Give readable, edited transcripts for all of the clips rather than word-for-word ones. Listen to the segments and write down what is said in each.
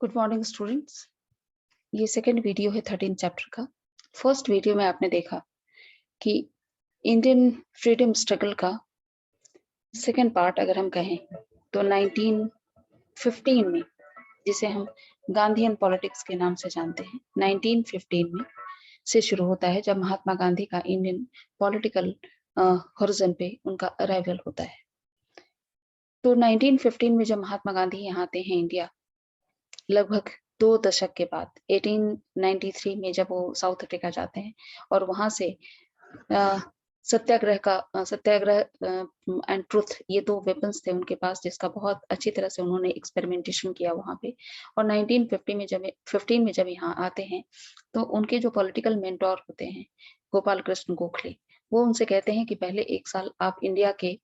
Good morning students. ये second video है 13 chapter का। फर्स्ट वीडियो में आपने देखा कि इंडियन फ्रीडम स्ट्रगल का सेकंड पार्ट अगर हम कहें तो 1915 में, जिसे हम गांधीयन पॉलिटिक्स के नाम से जानते हैं, 1915 में से शुरू होता है जब महात्मा गांधी का इंडियन पॉलिटिकल हॉरिजन पे उनका अराइवल होता है। तो 1915 में जब महात्मा गांधी यहाँ आते हैं इंडिया, लगभग 2 दशक के बाद 1893 में जब वो साउथ अफ्रीका जाते हैं और वहां से सत्याग्रह एंड ट्रुथ, ये 2 वेपन्स थे उनके पास, जिसका बहुत अच्छी तरह से उन्होंने एक्सपेरिमेंटेशन किया वहां पे। और 1915 में जब यहाँ आते हैं तो उनके जो पॉलिटिकल मेंटोर होते हैं गोपाल कृष्ण गोखले, वो उनसे कहते हैं कि पहले 1 साल आप इंडिया के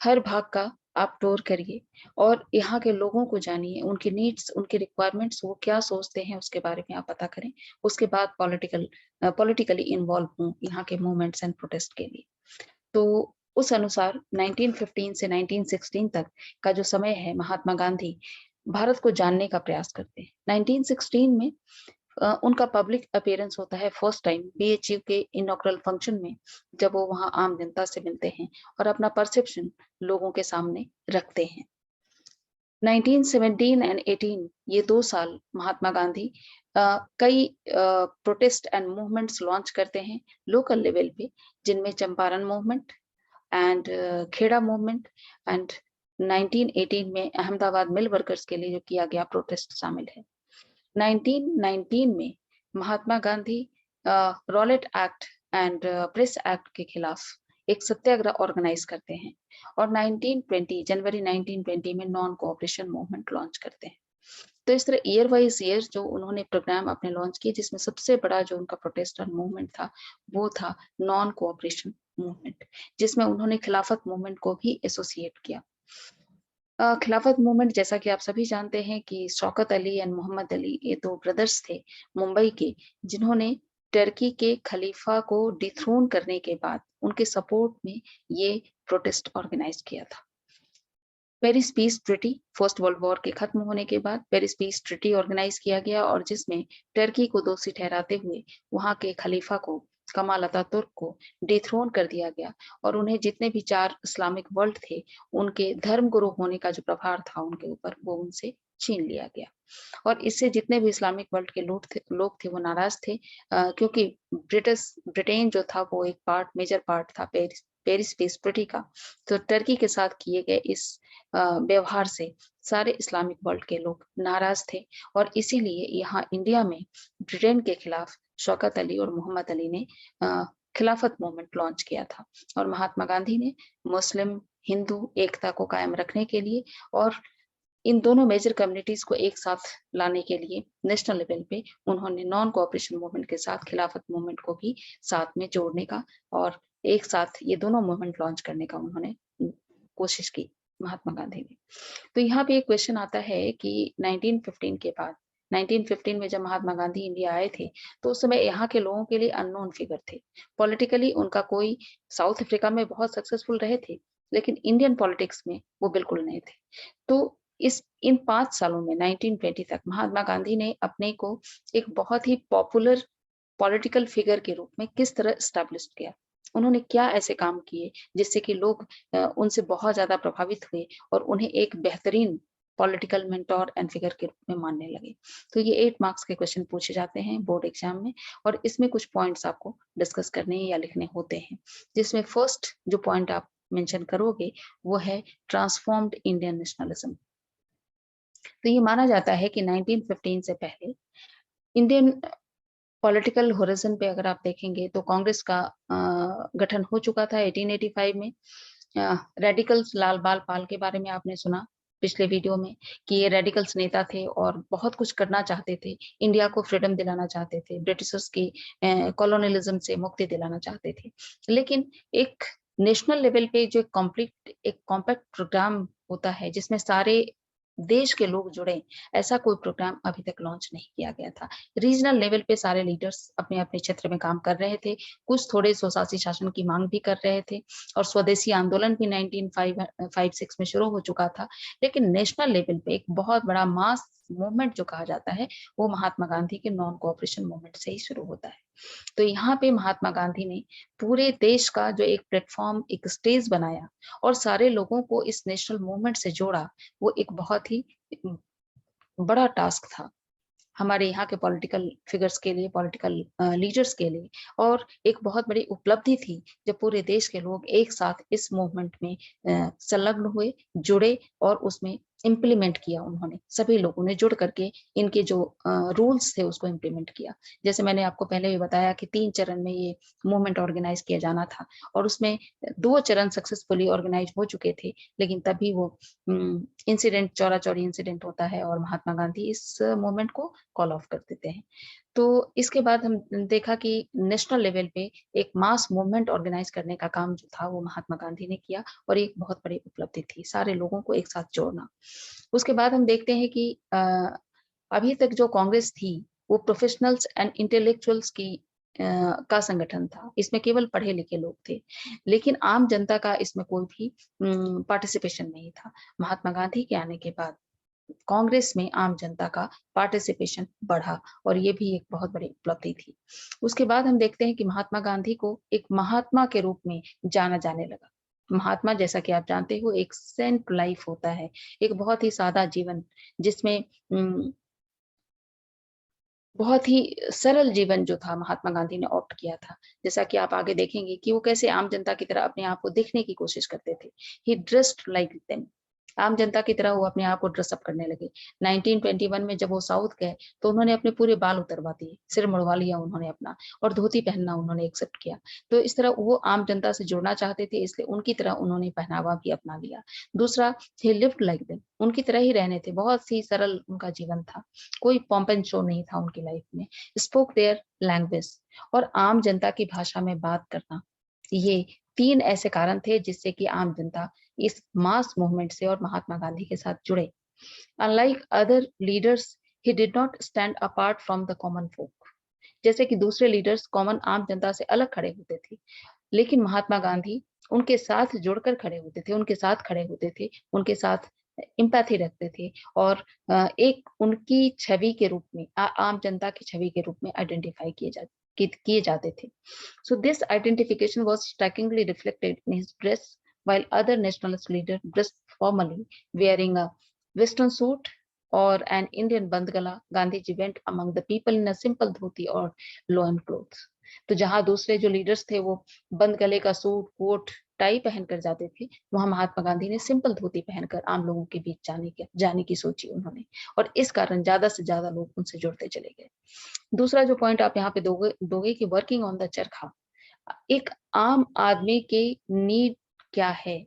हर भाग का आप टूर करिए और यहाँ के लोगों को जानिए, उनकी नीड्स, उनकी रिक्वायरमेंट्स, वो क्या सोचते हैं उसके बारे में आप पता करें। उसके बाद पॉलिटिकली इन्वॉल्व हों यहाँ के मूवमेंट्स एंड प्रोटेस्ट के लिए। तो उस अनुसार 1915 से 1916 तक का जो समय है, महात्मा गांधी भारत को जानने का प्रयास करते हैं। 1916 में उनका पब्लिक अपीयरेंस होता है फर्स्ट टाइम बीएचयू के इनॉग्रल फंक्शन में, जब वो वहां आम जनता से मिलते हैं और अपना परसेप्शन लोगों के सामने रखते हैं। 1917 एंड 18 ये 2 साल महात्मा गांधी कई प्रोटेस्ट एंड मूवमेंट्स लॉन्च करते हैं लोकल लेवल पे, जिनमें Champaran movement and Kheda movement and 1918 में अहमदाबाद मिल वर्कर्स के लिए जो किया गया प्रोटेस्ट शामिल है। 1919 में Mahatma Gandhi Rowlatt act and press act के खिलाफ एक सत्याग्रह ऑर्गेनाइज करते हैं और जनवरी 1920 में नॉन कोऑपरेशन मूवमेंट लॉन्च करते हैं। तो इस तरह ईयर वाइज ईयर जो उन्होंने प्रोग्राम अपने लॉन्च किए, जिसमें सबसे बड़ा जो उनका प्रोटेस्ट और मूवमेंट था वो था नॉन कोऑपरेशन मूवमेंट, जिसमें उन्होंने खिलाफत मूवमेंट को भी एसोसिएट किया। खिलाफत मूवमेंट, जैसा कि आप सभी जानते हैं कि शौकत अली एंड मोहम्मद अली, ये 2 ब्रदर्स थे मुंबई के, जिन्होंने टर्की के खलीफा को डिथ्रोन करने के बाद उनके सपोर्ट में ये प्रोटेस्ट ऑर्गेनाइज किया था। Paris peace treaty, first world war के खत्म होने के बाद पेरिस पीस ट्रिटी ऑर्गेनाइज किया गया और जिसमें टर्की को दोषी ठहराते हुए वहां के खलीफा को, कमाल अतातुर्क को डिथ्रोन कर दिया गया और उन्हें जितने भी 4 इस्लामिक वर्ल्ड थे उनके धर्म गुरु होने का जो प्रभार था उनके ऊपर, वो उनसे छीन लिया गया। और इससे जितने भी इस्लामिक वर्ल्ड के लोग थे वो नाराज थे, क्योंकि ब्रिटेन जो था वो एक मेजर पार्ट था पेरिस पीस ट्रीटी का। तो टर्की के साथ किए गए इस व्यवहार से सारे इस्लामिक वर्ल्ड के लोग नाराज थे और इसीलिए यहाँ इंडिया में ब्रिटेन के खिलाफ शौकत अली और मोहम्मद अली ने खिलाफत मूवमेंट लॉन्च किया था। और महात्मा गांधी ने मुस्लिम हिंदू एकता को कायम रखने के लिए और इन दोनों मेजर कम्युनिटीज को एक साथ लाने के लिए नेशनल लेवल पे उन्होंने नॉन कोऑपरेशन मूवमेंट के साथ खिलाफत मूवमेंट को भी साथ में जोड़ने का और एक साथ ये दोनों मूवमेंट लॉन्च करने का उन्होंने कोशिश की, महात्मा गांधी ने। तो यहाँ पे एक क्वेश्चन आता है कि 1915 के बाद, 1915 में जब महात्मा गांधी इंडिया आए थे तो उस समय यहाँ के लोगों के लिए अननोन फिगर थे। पॉलिटिकली उनका कोई, साउथ अफ्रीका में बहुत सक्सेसफुल रहे थे लेकिन इंडियन पॉलिटिक्स में वो बिल्कुल नहीं थे। तो इन 5 सालों में 1920 तक महात्मा गांधी ने अपने को एक बहुत ही पॉपुलर पॉलिटिकल फिगर के रूप में किस तरह स्टैब्लिश किया, उन्होंने क्या ऐसे काम किए जिससे कि लोग उनसे बहुत ज्यादा प्रभावित हुए और उन्हें एक बेहतरीन पॉलिटिकल मेंटोर एंड फिगर के रूप में मानने लगे। तो ये 8 मार्क्स के क्वेश्चन पूछे जाते हैं बोर्ड एग्जाम में और इसमें कुछ पॉइंट्स आपको डिस्कस करने या लिखने होते हैं, जिसमें फर्स्ट जो पॉइंट आप मेंशन करोगे वो है ट्रांसफॉर्म्ड इंडियन नेशनलिज्म। तो ये माना जाता है कि 1915 से पहले इंडियन पॉलिटिकल होरिजन पे अगर आप देखेंगे तो कांग्रेस का गठन हो चुका था 1885 में। रेडिकल्स, लाल बाल पाल के बारे में आपने सुना पिछले वीडियो में कि ये रेडिकल्स नेता थे और बहुत कुछ करना चाहते थे, इंडिया को फ्रीडम दिलाना चाहते थे, ब्रिटिशर्स की कॉलोनियलिज्म से मुक्ति दिलाना चाहते थे। लेकिन एक नेशनल लेवल पे जो एक कॉम्पैक्ट प्रोग्राम होता है जिसमें सारे देश के लोग जुड़े, ऐसा कोई प्रोग्राम अभी तक लॉन्च नहीं किया गया था। रीजनल लेवल पे सारे लीडर्स अपने-अपने क्षेत्र में काम कर रहे थे, कुछ थोड़े स्वशासी शासन की मांग भी कर रहे थे और स्वदेशी आंदोलन भी 1956 में शुरू हो चुका था। लेकिन नेशनल लेवल पे एक बहुत बड़ा मास मूवमेंट जो कहा जाता है, वो महात्मा गांधी के नॉन कोऑपरेशन मूवमेंट से ही शुरू होता है। तो यहाँ पे महात्मा गांधी ने पूरे देश का जो एक प्लेटफॉर्म, एक स्टेज बनाया और सारे लोगों को इस नेशनल मूवमेंट से जोड़ा, वो एक बहुत ही बड़ा टास्क था हमारे यहाँ के पॉलिटिकल फिगर्स के लिए, पॉलिटिकल लीडर्स के लिए और एक बहुत बड़ी उपलब्धि थी जब पूरे देश के लोग एक साथ इस मूवमेंट में संलग्न हुए, जुड़े और उसमें इम्प्लीमेंट किया उन्होंने। सभी लोगों ने जुड़ करके इनके जो रूल्स थे उसको इम्प्लीमेंट किया। जैसे मैंने आपको पहले भी बताया कि 3 चरण में ये मूवमेंट ऑर्गेनाइज किया जाना था और उसमें 2 चरण सक्सेसफुली ऑर्गेनाइज हो चुके थे, लेकिन तभी वो इंसिडेंट, चौरा-चौरी इंसिडेंट होता है और महात्मा गांधी इस मूवमेंट को कॉल ऑफ कर देते हैं। तो इसके बाद हम देखा कि नेशनल लेवल पे एक मास मूवमेंट ऑर्गेनाइज करने का काम जो था वो महात्मा गांधी ने किया और एक बहुत बड़ी उपलब्धि थी सारे लोगों को एक साथ जोड़ना। उसके बाद हम देखते हैं कि अभी तक जो कांग्रेस थी वो प्रोफेशनल्स एंड इंटेलेक्चुअल्स की का संगठन था। इसमें केवल पढ़े लिखे लोग थे, लेकिन आम जनता का इसमें कोई भी पार्टिसिपेशन नहीं था। महात्मा गांधी के आने के बाद कांग्रेस में आम जनता का पार्टिसिपेशन बढ़ा और ये भी एक बहुत बड़ी उपलब्धि थी। उसके बाद हम देखते हैं कि महात्मा गांधी को एक महात्मा के रूप में जाना जाने लगा। महात्मा, जैसा कि आप जानते हो, एक सेंट लाइफ होता है, एक बहुत ही सादा जीवन जिसमें बहुत ही सरल जीवन जो था महात्मा गांधी ने ऑप्ट किया था। जैसा कि आप आगे देखेंगे कि वो कैसे आम जनता की तरह अपने आप को दिखने की कोशिश करते थे। ही ड्रेस्ड लाइक देम। आम जनता की तरह वो अपने आप को ड्रेसअप करने लगे। 1921 में जब वो साउथ गए तो उन्होंने अपने पूरे बाल उतरवा दिए, सिर मुड़वा लिया उन्होंने अपना और धोती पहनना उन्होंने एक्सेप्ट किया। तो इस तरह वो आम जनता से जुड़ना चाहते थे, इसलिए उनकी तरह उन्होंने पहनावा भी अपना लिया। दूसरा, ही लिव्ड लाइक देम। उनकी तरह ही रहने थे, बहुत ही सरल उनका जीवन था। कोई पॉम्प एंड शो नहीं था उनकी लाइफ में। स्पोक देयर लैंग्वेज और आम जनता की भाषा में बात करना, ये 3 ऐसे कारण थे जिससे कि आम जनता इस मास मूवमेंट से और महात्मा गांधी के साथ जुड़े। Unlike other leaders, he did not stand apart from the common folk. जैसे कि दूसरे लीडर्स कॉमन आम जनता से अलग खड़े होते थे, लेकिन महात्मा गांधी उनके साथ जुड़कर खड़े होते थे, उनके साथ खड़े होते थे, उनके साथ एम्पैथी रखते थे और एक उनकी छवि के रूप में आम जनता की छवि के रूप में आइडेंटिफाई किए जाते थे। So this identification was strikingly reflected in his dress, while other nationalist leaders dressed formally, wearing a western suit or an Indian bandgala. Gandhiji went among the people in a simple dhoti or loin clothes. तो जहां दूसरे जो leaders थे वो बंद गले का suit, coat, tie पहनकर जाते थे, वहां महात्मा गांधी ने सिंपल धोती पहनकर आम लोगों के बीच जाने की सोची उन्होंने और इस कारण ज्यादा से ज्यादा लोग उनसे जुड़ते चले गए। दूसरा जो पॉइंट आप यहाँ पे दोगे कि वर्किंग ऑन द चरखा, एक आम आदमी की नीड क्या है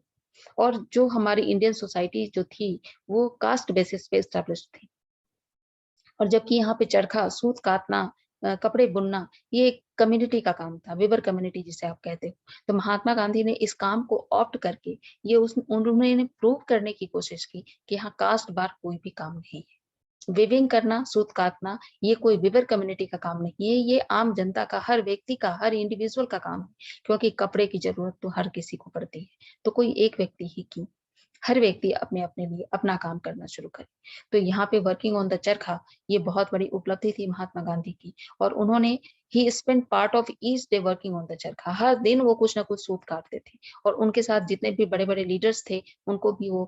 और जो हमारी इंडियन सोसाइटी जो थी वो कास्ट बेसिस पे एस्टेब्लिश थी और जबकि यहाँ पे चरखा, सूत काटना, कपड़े बुनना, ये एक कम्युनिटी का काम था, विवर कम्युनिटी जिसे आप कहते हो। तो महात्मा गांधी ने इस काम को ऑप्ट करके ये उन्होंने प्रूव करने की कोशिश की कि यहाँ कास्ट बार कोई भी काम नहीं है। विविंग करना, सूत काटना, ये कोई विवर कम्युनिटी का काम नहीं है, ये आम जनता का, हर व्यक्ति का, हर इंडिविजुअल का काम है, क्योंकि कपड़े की जरूरत तो हर किसी को पड़ती है। तो कोई एक व्यक्ति ही क्यों, हर व्यक्ति अपने अपने लिए अपना काम करना शुरू करे। तो यहाँ पे वर्किंग ऑन द चरखा, ये बहुत बड़ी उपलब्धि थी महात्मा गांधी की और उन्होंने he spend part of each day working on the charkha. हर दिन वो कुछ ना कुछ सूत काटते थे और उनके साथ जितने भी बड़े बड़े लीडर्स थे उनको भी वो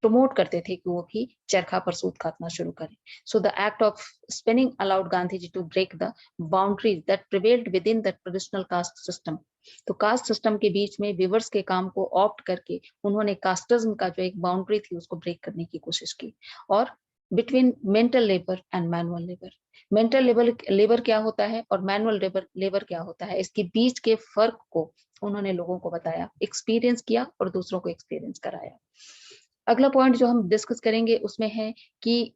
प्रमोट करते थे कि वो भी चरखा पर सूत काटना शुरू करें। So the act of spinning allowed Gandhi ji to break the boundaries that prevailed within the traditional caste system. तो कास्ट सिस्टम के बीच में विवर्स के काम को ऑप्ट करके उन्होंने कास्टिज्म का जो एक बाउंड्री थी उसको ब्रेक करने की कोशिश की। और between mental labour and manual labour, mental labour क्या होता है और मैनुअल लेबर क्या होता है, इसके बीच के फर्क को उन्होंने लोगों को बताया, एक्सपीरियंस किया और दूसरों को एक्सपीरियंस कराया। अगला पॉइंट जो हम डिस्कस करेंगे उसमें है कि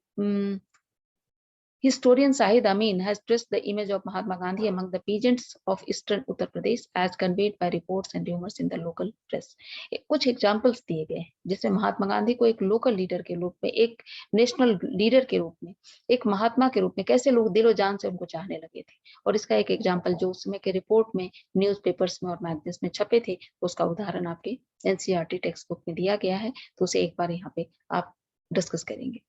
Historian Sahid Amin has traced the image of Mahatma Gandhi among the peasants of eastern Uttar Pradesh as conveyed by reports and rumors in the local press. कुछ एग्जाम्पल्स दिए गए हैं जिसमें महात्मा गांधी को एक लोकल लीडर के रूप में, एक नेशनल लीडर के रूप में, एक महात्मा के रूप में कैसे लोग दिलो जान से उनको चाहने लगे थे। और इसका एक एग्जाम्पल जो उसमें के रिपोर्ट में, न्यूज़पेपर्स में और मैगजीन्स में छपे थे, उसका उदाहरण आपके एनसीईआरटी टेक्स्ट बुक में दिया गया है, तो उसे एक बार यहाँ पे आप डिस्कस करेंगे।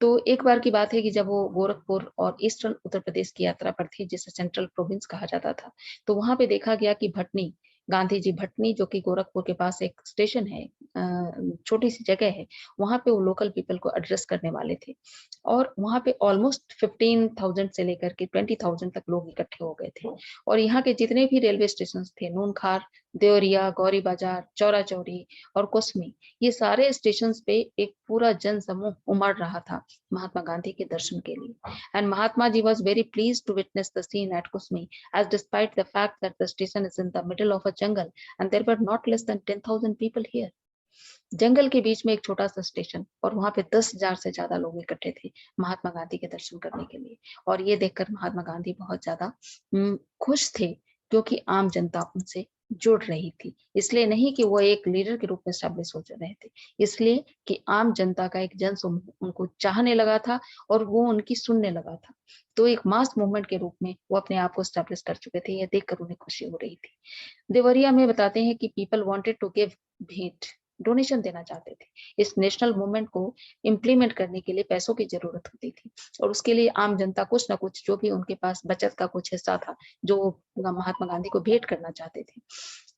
तो एक बार की बात है कि जब वो गोरखपुर और ईस्टर्न उत्तर प्रदेश की यात्रा पर थी, जिसे सेंट्रल प्रोविंस कहा जाता था, तो वहां पे देखा गया कि भटनी, गांधी जी भटनी, जो कि गोरखपुर के पास एक स्टेशन है, छोटी सी जगह है, वहां पे वो लोकल पीपल को एड्रेस करने वाले थे। और वहां पे ऑलमोस्ट 15,000 से लेकर के 20,000 तक लोग इकट्ठे हो गए थे। और यहाँ के जितने भी रेलवे स्टेशन थे, नूनखार, देवरिया, गौरी बाजार, चौरा चौरी और कुसमी, ये सारे स्टेशन पे एक पूरा जन समूह उमड़ रहा था महात्मा गांधी के दर्शन के लिए। And Mahatma ji was very pleased to witness the scene at Kusmi, as despite the fact that the station is in the middle of a jungle and there were not less than 10,000 people here. जंगल के बीच में एक छोटा सा station और वहां पे 10,000 से ज्यादा लोग इकट्ठे थे महात्मा गांधी के दर्शन करने के लिए। और ये देखकर महात्मा गांधी बहुत ज्यादा खुश थे, क्योंकि आम जनता उनसे जुड़ रही थी। इसलिए नहीं कि वो एक लीडर के रूप में स्टैब्लिश हो रहे थे, इसलिए कि आम जनता का एक जन समूह उनको चाहने लगा था और वो उनकी सुनने लगा था। तो एक मास मूवमेंट के रूप में वो अपने आप को स्टैब्लिश कर चुके थे। यह देखकर उन्हें खुशी हो रही थी। देवरिया में बताते हैं कि पीपल वांटेड टू गिव भेंट, डोनेशन देना चाहते थे। इस नेशनल मूवमेंट को इम्प्लीमेंट करने के लिए पैसों की जरूरत होती थी, और उसके लिए आम जनता कुछ ना कुछ, जो भी उनके पास बचत का कुछ हिस्सा था, जो महात्मा गांधी को भेंट करना चाहते थे।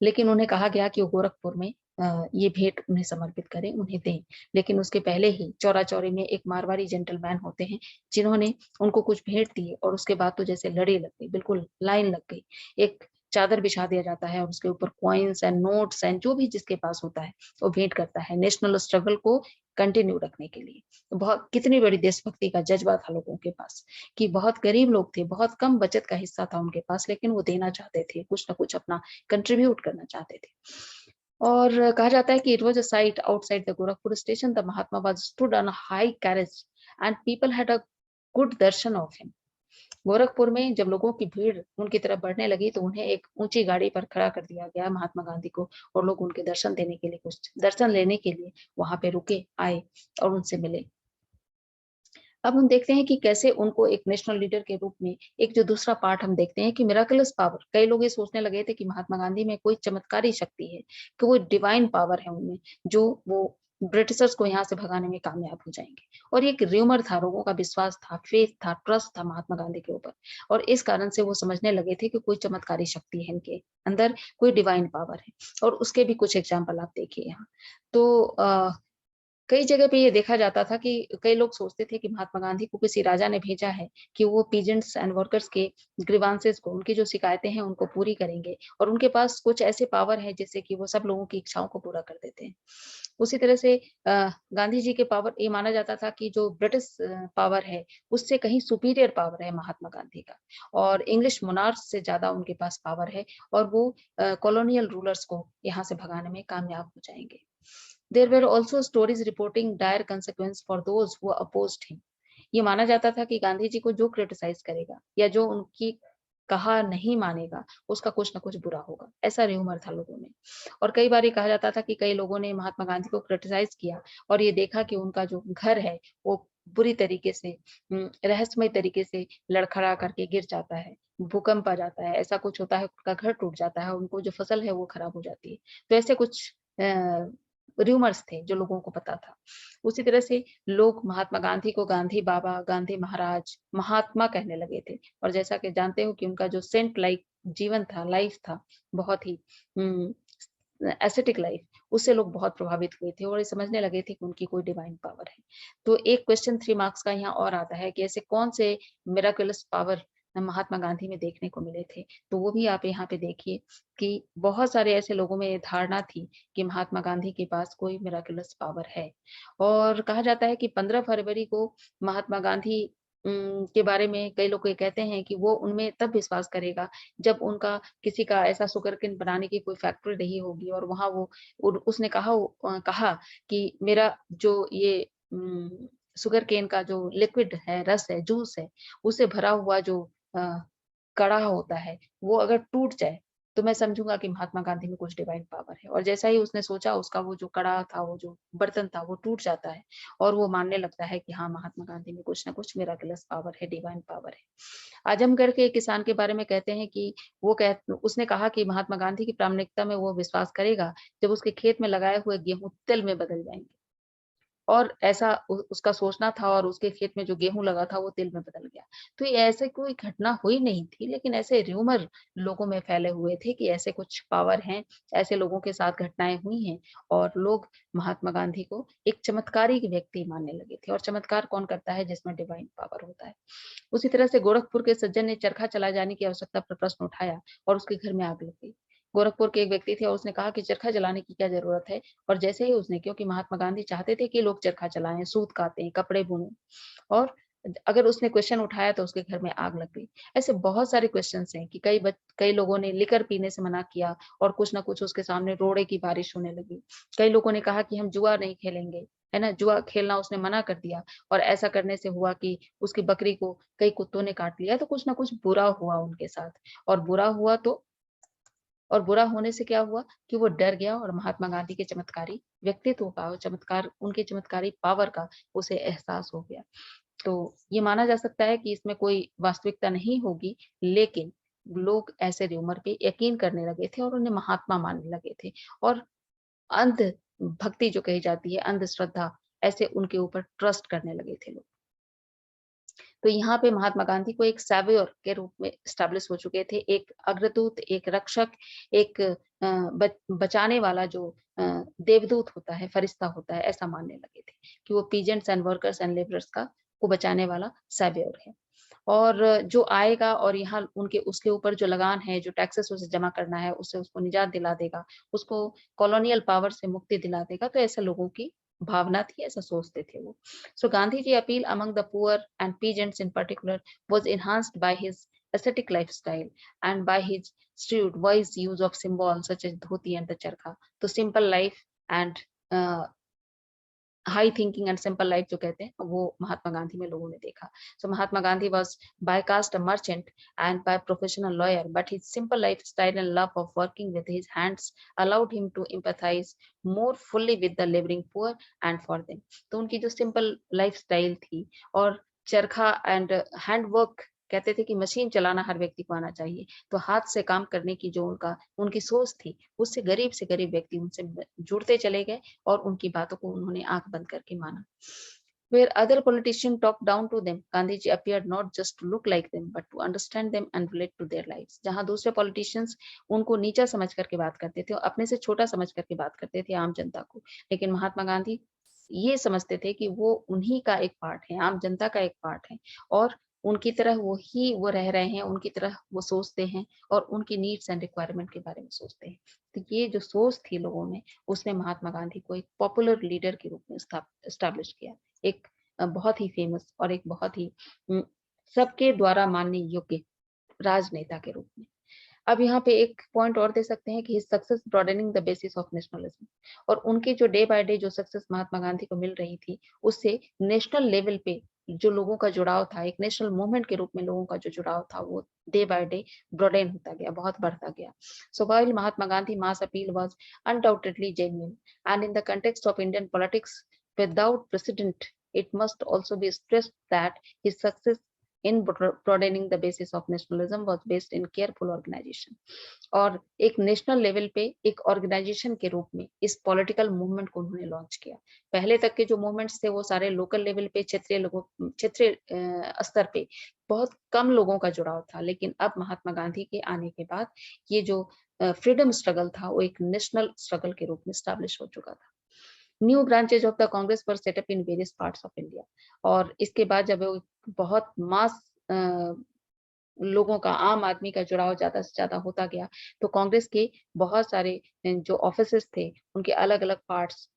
लेकिन उन्हें कहा गया कि वो गोरखपुर में ये भेंट उन्हें समर्पित करें, उन्हें दें। लेकिन उसके पहले ही चौरा चौरी में एक मारवाड़ी जेंटलमैन होते हैं, जिन्होंने उनको कुछ भेंट दिए, और उसके बाद तो जैसे लड़ी लग गई, बिल्कुल लाइन लग गई। एक चादर बिछा दिया जाता है और उसके ऊपर कॉइन्स एंड नोट्स एंड जो भी जिसके पास होता है वो भेंट करता है, नेशनल स्ट्रगल को कंटिन्यू रखने के लिए। तो बहुत कितनी बड़ी देशभक्ति का जज्बा था लोगों के पास, कि बहुत गरीब लोग थे, बहुत कम बचत का हिस्सा था उनके पास, लेकिन वो देना चाहते थे, कुछ ना कुछ अपना कंट्रीब्यूट करना चाहते थे। और कहा जाता है कि it was a site outside the Gorakhpur station, the Mahatma was stood on a high carriage and people had a good Darshan of him. Gorakhpur में जब लोगों की भीड़ उनकी तरफ बढ़ने लगी, तो उन्हें एक ऊंची गाड़ी पर खड़ा कर दिया गया, महात्मा गांधी को, और लोग उनके दर्शन देने के लिए, कुछ दर्शन लेने के लिए वहां पे रुके, आए और उनसे मिले। अब हम देखते हैं कि कैसे उनको एक नेशनल लीडर के रूप में, एक जो दूसरा पार्ट हम देखते हैं कि मिराकुलस पावर, कई लोग ये सोचने लगे थे कि महात्मा गांधी में कोई चमत्कारी शक्ति है, कि वो डिवाइन पावर है उनमें, जो वो ब्रिटिशर्स को यहाँ से भगाने में कामयाब हो जाएंगे। और ये एक र्यूमर था, लोगों का विश्वास था, फेथ था, ट्रस्ट था महात्मा गांधी के ऊपर। और इस कारण से वो समझने लगे थे कि कोई चमत्कारी शक्ति है इनके अंदर, कोई डिवाइन पावर है। और उसके भी कुछ एग्जाम्पल आप देखिए यहाँ। तो कई जगह पे ये देखा जाता था कि कई लोग सोचते थे कि महात्मा गांधी को किसी राजा ने भेजा है कि वो पीजेंट्स एंड वर्कर्स के ग्रीवांसेस को, उनकी जो शिकायतें हैं उनको पूरी करेंगे, और उनके पास कुछ ऐसे पावर है जिससे कि वो सब लोगों की इच्छाओं को पूरा कर देते हैं। उसी तरह से गांधी जी के पावर, ये माना जाता था कि जो ब्रिटिश पावर है उससे कहीं सुपीरियर पावर है महात्मा गांधी का, और इंग्लिश मोनार्क्स से ज्यादा उनके पास पावर है, और वो कॉलोनियल रूलर्स को यहाँ से भगाने में कामयाब हो जाएंगे। There were also stories reporting dire consequence for those who opposed him. ये माना जाता था कि गांधी जी को जो क्रिटिसाइज करेगा या जो उनकी कहा नहीं मानेगा, उसका कुछ ना कुछ बुरा होगा, ऐसा र्यूमर था लोगों में। और कई बार ये कहा जाता था कि कई लोगों ने महात्मा गांधी को क्रिटिसाइज किया और ये देखा कि उनका जो घर है वो बुरी तरीके से, रहस्यमय तरीके से लड़खड़ा करके गिर जाता है, भूकंप आ जाता है, ऐसा कुछ होता है, उनका घर टूट जाता है, उनको जो फसल है वो खराब हो जाती है। तो ऐसे कुछ रूमर्स थे जो लोगों को पता था। उसी तरह से लोग महात्मा गांधी को गांधी बाबा, गांधी महाराज, महात्मा कहने लगे थे। और जैसा कि जानते हो कि उनका जो सेंट लाइक जीवन था, लाइफ था, बहुत ही एसेटिक लाइफ, उससे लोग बहुत प्रभावित हुए थे और ये समझने लगे थे कि उनकी कोई डिवाइन पावर है। तो एक क्वेश्चन 3 मार्क्स का यहाँ और आता है कि ऐसे कौन से मिराकुलस पावर महात्मा गांधी में देखने को मिले थे। तो वो भी आप यहाँ पे देखिए कि बहुत सारे ऐसे लोगों में ये धारणा थी कि महात्मा गांधी के पास कोई मिराकुलस पावर है। और कहा जाता है कि 15 फरवरी को महात्मा गांधी के बारे में कई लोग ये कहते हैं कि वो उनमें तब विश्वास करेगा जब उनका किसी का ऐसा शुगरकेन बनाने की कोई फैक्ट्री रही होगी और वहां वो उसने कहा कि मेरा जो ये शुगर केन का जो लिक्विड है, रस है, जूस है, उससे भरा हुआ जो अ, कड़ा होता है, वो अगर टूट जाए, तो मैं समझूँगा कि महात्मा गांधी में कुछ डिवाइन पावर है। और जैसा ही उसने सोचा, उसका वो जो कड़ा था, वो जो बर्तन था, वो टूट जाता है और वो मानने लगता है कि हाँ, महात्मा गांधी में कुछ ना कुछ मिराकुलस पावर है, डिवाइन पावर है। आजमगढ़ के किसान के बारे में कहते हैं कि उसने कहा कि महात्मा गांधी की प्रामाणिकता में वो विश्वास करेगा, जब उसके खेत में लगाए हुए गेहूँ तिल में बदल जाएँगे। और ऐसा उसका सोचना था और उसके खेत में जो गेहूँ लगा था वो तिल में बदल गया। तो ये ऐसे कोई घटना हुई नहीं थी, लेकिन ऐसे र्यूमर लोगों में फैले हुए थे कि ऐसे कुछ पावर हैं, ऐसे लोगों के साथ घटनाएँ हुई हैं और लोग महात्मा गांधी को एक चमत्कारी व्यक्ति मानने लगे थे। और चमत्कार कौन करता है? जिसमें डिवाइन पावर होता है। उसी तरह से गोरखपुर के सज्जन ने चरखा चलाए जाने की आवश्यकता पर प्रश्न उठाया और उसके घर में आग लग गई। गोरखपुर के एक व्यक्ति थे और उसने कहा कि चरखा जलाने की क्या ज़रूरत है? और जैसे ही उसने, क्योंकि महात्मा गांधी चाहते थे कि लोग चरखा चलाएँ, सूत कातें, कपड़े बुनें, और अगर उसने क्वेश्चन उठाया तो उसके घर में आग लग गई। ऐसे बहुत सारे क्वेश्चन्स हैं कि कई लोगों ने लिकर पीने से मना किया और कुछ न कुछ उसके सामने रोड़े की बारिश होने लगी। कई लोगों ने कहा कि हम जुआ नहीं खेलेंगे, है ना? जुआ खेलना उसने मना कर दिया और ऐसा करने से हुआ कि उसकी बकरी को कई कुत्तों ने काट लिया, तो कुछ न कुछ बुरा हुआ उनके साथ। और बुरा हुआ तो और बुरा होने से क्या हुआ कि वो डर गया और महात्मा गांधी के चमत्कारी व्यक्तित्व का, उनके चमत्कारी पावर का उसे एहसास हो गया। तो ये माना जा सकता है कि इसमें कोई वास्तविकता नहीं होगी, लेकिन लोग ऐसे र्यूमर पे यकीन करने लगे थे और उन्हें महात्मा मानने लगे थे। और अंध भक्ति जो कही जाती है, अंधश्रद्धा, ऐसे उनके ऊपर ट्रस्ट करने लगे थे लोग। तो यहाँ पे महात्मा गांधी को एक सैवियर के रूप में एस्टेब्लिश हो चुके थे, एक अग्रदूत, एक रक्षक, एक बचाने वाला जो देवदूत होता है, फरिश्ता होता है, ऐसा मानने लगे थे कि वो peasants and workers and labourers का को बचाने वाला सैवियर है। और जो आएगा और यहाँ उनके उसके ऊपर जो लगान है, जो टैक्सेस उसे जमा करना है, उससे उसको निजात दिला देगा, उसको कॉलोनियल पावर से मुक्ति दिला देगा, तो ऐसे लोगों की भावना थी, ऐसा सोचते थे वो। So Gandhiji appeal among the poor and peasants in particular was enhanced by his ascetic lifestyle and by his shrewd, wise use of symbols such as dhoti and the charkha. तो simple life and high thinking and simple life जो कहते हैं, वो महात्मा गांधी में लोगों ने देखा। So Mahatma Gandhi was by caste a merchant and by professional lawyer, but his simple lifestyle and love of working with his hands allowed him to empathise more fully with the living poor and for them. तो उनकी जो simple lifestyle थी और चरखा and hand work, कहते थे कि machine चलाना हर व्यक्ति को आना चाहिए, तो हाथ से काम करने की जो उनकी सोच थी, उससे गरीब व्यक्ति उनसे जुड़ते चले गए और उनकी बातों को उन्होंने आंख बंद करके माना। Where other politicians talked down to them, Gandhiji appeared not just to look like them, but to understand them and relate to their lives. जहां दूसरे politicians उनको नीचा समझ करके बात करते थे और अपने से छोटा समझ करके बात करते थे आम जनता को, लेकिन महात्मा गांधी ये समझते थे कि वो उन्हीं का एक पार्ट है, आम जनता का एक पार्ट है और उनकी तरह वो रह रहे हैं, उनकी तरह वो सोचते हैं और उनकी नीड्स एंड रिक्वायरमेंट के बारे में सोचते हैं। तो ये जो सोच थी लोगों में, उसने महात्मा गांधी को एक पॉपुलर लीडर के रूप में एस्टैब्लिश किया। एक बहुत ही फेमस और एक बहुत ही सबके द्वारा मानने योग्य राजनेता के रूप में। अब यहाँ पे एक पॉइंट और दे सकते हैं कि his success broadening the basis of nationalism, और उनके जो डे बाय डे जो सक्सेस महात्मा गांधी को मिल रही थी, उससे नेशनल लेवल पे जो लोगों का जुड़ाव था, एक नेशनल मूवमेंट के रूप में लोगों का जो जुड़ाव था, वो डे बाय डे ब्रॉडेन होता गया, बहुत बढ़ता गया। सो while Mahatma Gandhi mass appeal was undoubtedly genuine and in the context of Indian politics without precedent, it must also be stressed that his success in broadening the basis of nationalism was based in careful organization। और एक national level पे एक organisation के रूप में इस political movement को उन्होंने लॉन्च किया। पहले तक के जो मूवमेंट्स थे वो सारे लोकल लेवल पे, क्षेत्रीय स्तर पे बहुत कम लोगों का जुड़ाव था, लेकिन अब महात्मा गांधी के आने के बाद ये जो फ्रीडम स्ट्रगल था, वो एक नेशनल स्ट्रगल के रूप में स्टैब्लिश हो चुका था। New branches of the Congress were set up in various parts of India, और इसके बाद जब वो बहुत मास लोगों का, आम आदमी का जुड़ाव ज्यादा से ज्यादा होता गया, तो कांग्रेस के बहुत सारे जो ऑफिसेस थे, उनके अलग अलग पार्ट्स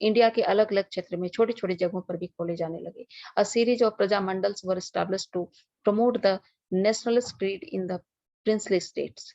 इंडिया के अलग अलग क्षेत्र में छोटे छोटे जगहों पर भी खोले जाने लगे। अ series of Praja Mandals were established to promote the nationalist creed in the princely states.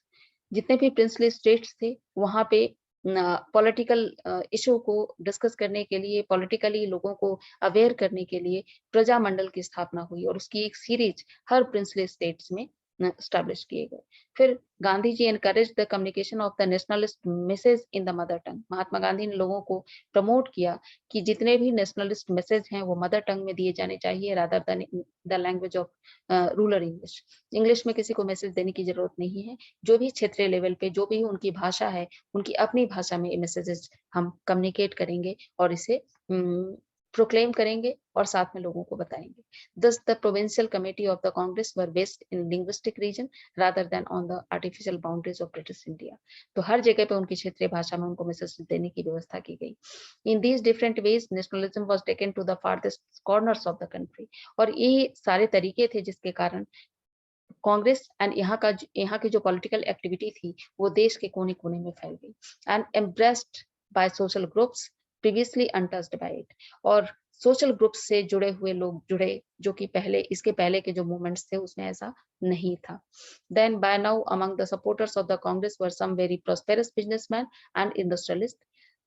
जितने भी प्रिंसली स्टेट्स थे, वहां पे पॉलिटिकल इशू को डिस्कस करने के लिए, पॉलिटिकली लोगों को अवेयर करने के लिए प्रजामंडल की स्थापना हुई और उसकी एक सीरीज हर प्रिंसली स्टेट्स में एस्टैब्लिश किए गए। फिर Gandhi ji encourage the communication of the nationalist message in the mother tongue. Mahatma Gandhi ने लोगों को प्रमोट किया कि जितने भी नेशनलिस्ट मैसेज हैं वो मदर टंग में दिए जाने चाहिए, rather than the language of rural English. English में किसी को मैसेज देने की जरूरत नहीं है, जो भी क्षेत्रीय लेवल पे जो भी उनकी भाषा है, उनकी अपनी भाषा में मैसेजेस हम कम्युनिकेट करेंगे और इसे प्रोक्लेम करेंगे और साथ में लोगों को बताएंगे। Thus, the provincial committee of the Congress were based in linguistic region rather than on the artificial boundaries of British India. तो हर जगह पे उनकी क्षेत्रीय भाषा में उनको मैसेज देने की व्यवस्था की गई। In these different ways, nationalism was taken to the farthest corners of the country. और ये सारे तरीके थे जिसके कारण कांग्रेस एंड यहाँ की जो पॉलिटिकल एक्टिविटी थी वो देश के कोने कोने में फैल गई and embraced by social groups previously untouched by it. और सोशल ग्रुप्स से जुड़े हुए लोग जुड़े जो कि इसके पहले के जो मूवमेंट्स थे उसमें ऐसा नहीं था। Then by now among the supporters of the Congress were some very prosperous businessman and industrialist.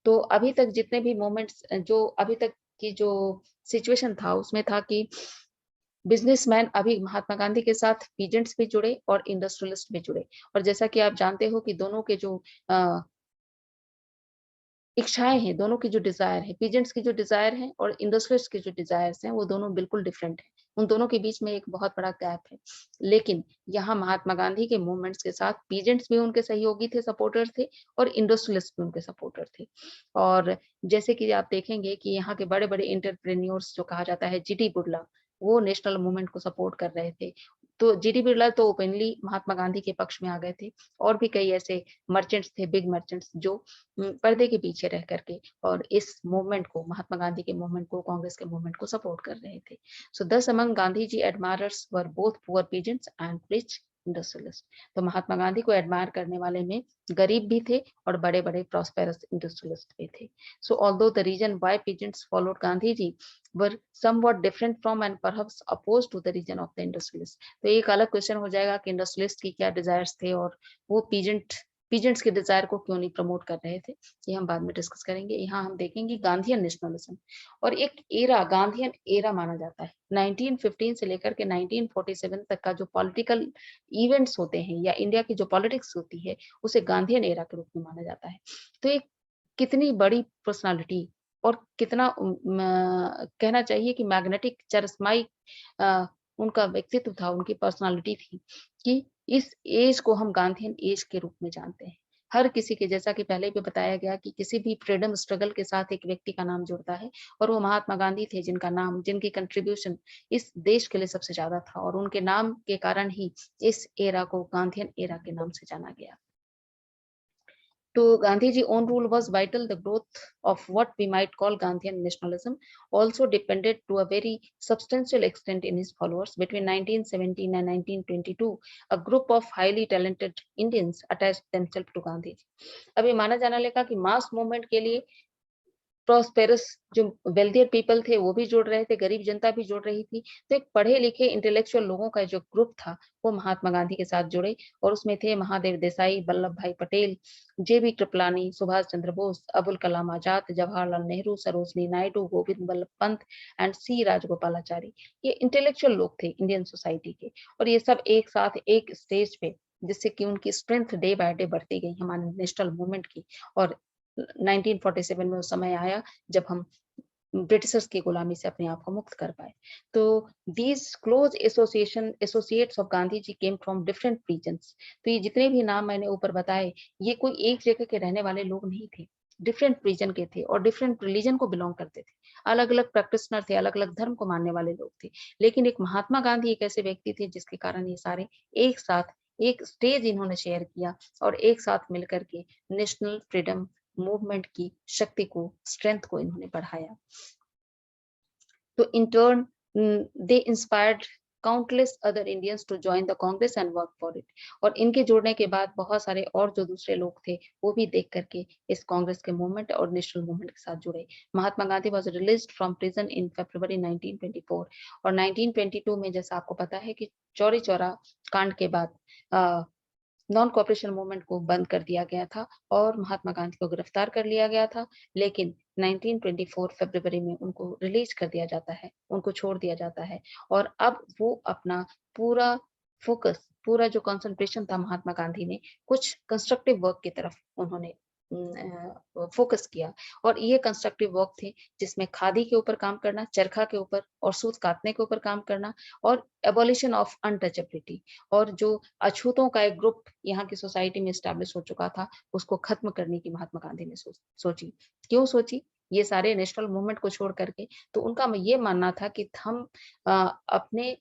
तो अभी तक जितने भी मूवमेंट्स जो अभी तक की जो सिचुएशन था उसमें था कि बिजनेसमैन अभी महात्मा गांधी के साथ पीजेंट्स भी जुड़े और इंडस्ट्रियलिस्ट भी जुड़े। और जैसा कि आप जानते हो कि दोनों के जो इच्छाएं हैं, दोनों की जो डिजायर है, पीजेंट्स की जो डिजायर है और इंडस्ट्रियलिस्ट की जो डिजायर्स हैं, वो दोनों बिल्कुल डिफरेंट है। उन दोनों के बीच में एक बहुत बड़ा गैप है। लेकिन यहाँ महात्मा गांधी के मूवमेंट्स के साथ पीजेंट्स भी उनके सहयोगी थे, सपोर्टर थे और इंडस्ट्रियलिस्ट भी उनके सपोर्टर थे। और जैसे कि आप देखेंगे कि यहाँ के बड़े बड़े इंटरप्रेन्योर्स जो कहा जाता है, जीटी बिरला, वो नेशनल मूवमेंट को सपोर्ट कर रहे थे। तो जीटी बिरला तो ओपनली महात्मा गांधी के पक्ष में आ गए थे। और भी कई ऐसे मर्चेंट्स थे, बिग मर्चेंट्स, जो पर्दे के पीछे रह करके और इस मूवमेंट को, महात्मा गांधी के मूवमेंट को, कांग्रेस के मूवमेंट को सपोर्ट कर रहे थे। So thus among Gandhi ji admirers were both poor peasants and rich industrialist. तो महात्मा गांधी को एडमायर करने वाले में गरीब भी थे और बड़े बड़े प्रॉस्पेरस इंडस्ट्रियलिस्ट भी थे। So although the reason why peasants followed Gandhi ji were somewhat different from and perhaps opposed to the region of the industrialists। तो एक अलग क्वेश्चन हो जाएगा कि इंडस्ट्रियलिस्ट की क्या डिजायर्स थे और वो पीजेंट्स के डिजायर को क्यों नहीं प्रमोट कर रहे थे, ये हम बाद में डिस्कस करेंगे। यहाँ हम देखेंगे गांधीयन नेशनलिज्म और एक एरा, गांधीयन एरा माना जाता है 1915 से लेकर के 1947 तक का जो पॉलिटिकल इवेंट्स होते हैं या इंडिया की जो पॉलिटिक्स होती है उसे गांधीयन एरा के रूप में माना जाता है। तो एक कितनी बड़ी पर्सनालिटी और कितना कहना चाहिए कि मैग्नेटिक चरस्माई उनका व्यक्तित्व था, उनकी पर्सनालिटी थी कि इस एज को हम गांधीयन एज के रूप में जानते हैं। हर किसी के, जैसा कि पहले भी बताया गया कि किसी भी फ्रीडम स्ट्रगल के साथ एक व्यक्ति का नाम जुड़ता है और वो महात्मा गांधी थे जिनका नाम, जिनकी कंट्रीब्यूशन इस देश के लिए सबसे ज्यादा था और उनके नाम के कारण ही इस एरा को गांधीयन एरा के नाम से जाना गया। To Gandhi's own rule was vital. The growth of what we might call Gandhian nationalism also depended to a very substantial extent in his followers. Between 1917 and 1922, a group of highly talented Indians attached themselves to Gandhi. अब ये माना जाने लगा कि mass movement के लिए prosperous जो wealthier people थे वो भी जुड़ रहे थे, गरीब जनता भी जुड़ रही थी। तो एक पढ़े लिखे इंटेलेक्चुअल लोगों का जो ग्रुप था वो महात्मा गांधी के साथ जुड़े और उसमें थे महादेव देसाई, वल्लभ भाई पटेल, जेबी कृपलानी, सुभाष चंद्र बोस, अबुल कलाम आजाद, जवाहरलाल नेहरू, सरोजनी नायडू, गोविंद बल्लभ पंत एंड सी राजगोपालाचारी। ये इंटेलेक्चुअल लोग थे इंडियन सोसाइटी के और ये सब एक साथ एक स्टेज पे, जिससे कि उनकी स्ट्रेंथ डे बाय डे बढ़ती गई हमारे नेशनल मूवमेंट की। और 1947 में उस समय आया जब हम ब्रिटिशर्स की गुलामी से अपने आप को मुक्त कर पाए। तो these close associates of Gandhi ji came from different regions. तो ये जितने भी नाम मैंने ऊपर बताए ये कोई एक जगह के रहने वाले लोग नहीं थे, डिफरेंट रीजन के थे और डिफरेंट रिलीजन को बिलोंग करते थे, अलग अलग प्रैक्टिशनर थे, अलग अलग धर्म को मानने वाले लोग थे। लेकिन एक महात्मा गांधी एक ऐसे व्यक्ति थे जिसके कारण ये सारे एक साथ एक स्टेज इन्होंने शेयर किया और एक साथ मिलकर के नेशनल फ्रीडम मूवमेंट की शक्ति को, स्ट्रेंथ को इन्होंने बढ़ाया। तो in turn, they inspired countless other Indians to join the Congress and work for it। और इनके जुड़ने के बाद बहुत सारे और जो दूसरे लोग थे वो भी देख करके इस कांग्रेस के मूवमेंट और नेशनल मूवमेंट के साथ जुड़े। Mahatma Gandhi was released from prison in February 1924 और 1922 में जैसा आपको पता है कि चौरी चौरा कांड के बाद नॉन कॉपरेशन मूवमेंट को बंद कर दिया गया था और महात्मा गांधी को गिरफ्तार कर लिया गया था, लेकिन 1924 फरवरी में उनको रिलीज कर दिया जाता है, उनको छोड़ दिया जाता है और अब वो अपना पूरा फोकस, पूरा जो कंसंट्रेशन था महात्मा गांधी ने कुछ कंस्ट्रक्टिव वर्क की तरफ उन्होंने फोकस किया और ये कंस्ट्रक्टिव वर्क थे जिसमें खादी के ऊपर काम करना, चरखा के ऊपर और सूत काटने के ऊपर काम करना और एबोलिशन ऑफ अनटचेबिलिटी, और जो अछूतों का एक ग्रुप यहाँ की सोसाइटी में स्टैब्लिश हो चुका था उसको खत्म करने की महात्मा गांधी ने सोची। क्यों सोची? ये सारे नेशनल मूवमेंट को छोड़ करके, तो उनका ये मानना था कि हम अपने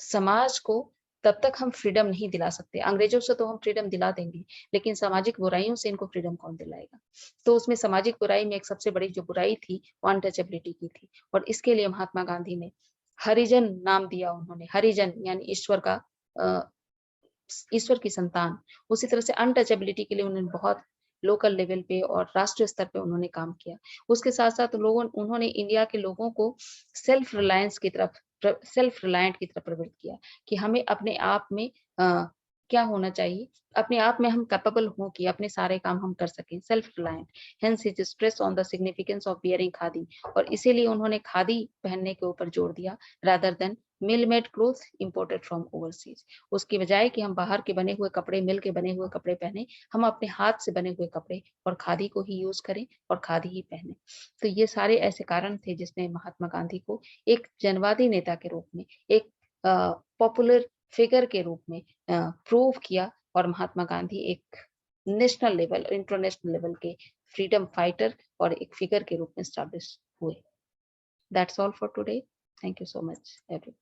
समाज को तब तक हम फ्रीडम नहीं दिला सकते। अंग्रेजों से तो हम फ्रीडम दिला देंगे, लेकिन सामाजिक बुराइयों से इनको फ्रीडम कौन दिलाएगा? तो उसमें सामाजिक बुराई में एक सबसे बड़ी जो बुराई थी वो अनटचेबिलिटी की थी और इसके लिए महात्मा गांधी ने हरिजन नाम दिया उन्होंने। हरिजन यानी ईश्वर का ईश्वर की संतान। उसी तरह से अनटचेबिलिटी के लिए उन्होंने बहुत लोकल लेवल पे और राष्ट्रीय स्तर पे उन्होंने काम किया। उसके साथ-साथ उन्होंने इंडिया के लोगों को सेल्फ रिलायंस की तरफ, सेल्फ रिलायंट की तरफ प्रवृत्त किया कि हमें अपने आप में क्या होना चाहिए, अपने आप में हम कैपेबल हों कि अपने सारे काम हम कर सकें, self reliant. Hence his stress on the significance of wearing khadi, और इसीलिए उन्होंने खादी पहनने के ऊपर जोर दिया rather than mill made cloth imported from overseas. उसकी बजाय कि हम बाहर के बने हुए कपड़े, मिल के बने हुए कपड़े पहने, हम अपने हाथ से बने हुए कपड़े और खादी को ही यूज करें और खादी ही पहने। तो ये सारे ऐसे कारण थे जिसने महात्मा गांधी को एक जनवादी नेता के रूप में, एक पॉपुलर फिगर के रूप में प्रूव किया और महात्मा गांधी एक नेशनल लेवल, इंटरनेशनल लेवल के फ्रीडम फाइटर और एक फिगर के रूप में स्टैब्लिश हुए। That's all for today. Thank you so much everyone.